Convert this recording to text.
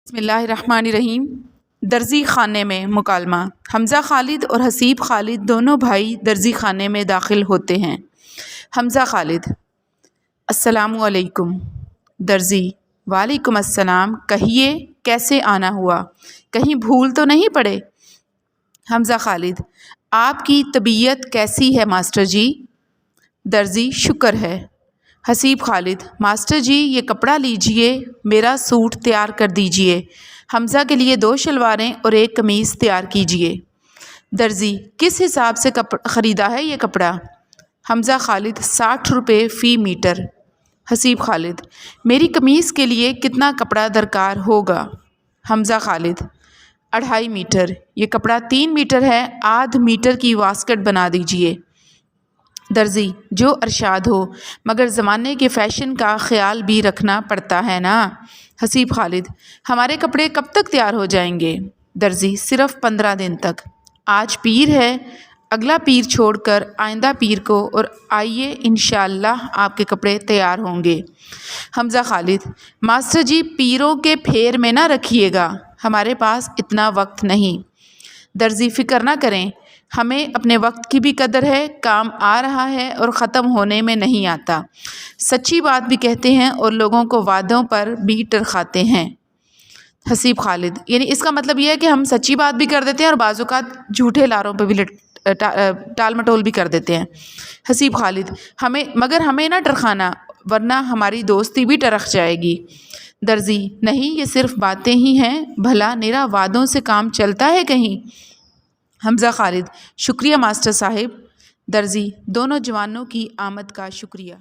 بسم اللہ الرحمن الرحیم۔ درزی خانے میں مکالمہ۔ حمزہ خالد اور حسیب خالد دونوں بھائی درزی خانے میں داخل ہوتے ہیں۔ حمزہ خالد: السلام علیکم۔ درزی: وعلیکم السلام، کہیے کیسے آنا ہوا، کہیں بھول تو نہیں پڑے؟ حمزہ خالد: آپ کی طبیعت کیسی ہے ماسٹر جی؟ درزی: شکر ہے۔ حسیب خالد: ماسٹر جی یہ کپڑا لیجئے، میرا سوٹ تیار کر دیجئے، حمزہ کے لیے 2 شلواریں اور 1 قمیص تیار کیجئے۔ درزی: کس حساب سے خریدا ہے یہ کپڑا؟ حمزہ خالد: 60 روپے فی میٹر۔ حسیب خالد: میری قمیص کے لیے کتنا کپڑا درکار ہوگا؟ حمزہ خالد: 2.5 میٹر۔ یہ کپڑا 3 میٹر ہے، آدھ میٹر کی واسکٹ بنا دیجئے۔ درزی: جو ارشاد ہو، مگر زمانے کے فیشن کا خیال بھی رکھنا پڑتا ہے نا۔ حسیب خالد: ہمارے کپڑے کب تک تیار ہو جائیں گے؟ درزی: صرف 15 دن تک۔ آج پیر ہے، اگلا پیر چھوڑ کر آئندہ پیر کو اور آئیے انشاءاللہ آپ کے کپڑے تیار ہوں گے۔ حمزہ خالد: ماسٹر جی پیروں کے پھیر میں نہ رکھیے گا، ہمارے پاس اتنا وقت نہیں۔ درزی: فکر نہ کریں، ہمیں اپنے وقت کی بھی قدر ہے، کام آ رہا ہے اور ختم ہونے میں نہیں آتا، سچی بات بھی کہتے ہیں اور لوگوں کو وعدوں پر بھی ٹرخاتے ہیں۔ حسیب خالد: یعنی اس کا مطلب یہ ہے کہ ہم سچی بات بھی کر دیتے ہیں اور بعض اوقات جھوٹے لاروں پہ بھی ٹال مٹول بھی کر دیتے ہیں۔ حسیب خالد: مگر ہمیں نہ ٹرخانا، ورنہ ہماری دوستی بھی ٹرخ جائے گی۔ درزی: نہیں، یہ صرف باتیں ہی ہیں، بھلا نرا وعدوں سے کام چلتا ہے کہیں؟ حمزہ خالد: شکریہ ماسٹر صاحب۔ درزی: دونوں جوانوں کی آمد کا شکریہ۔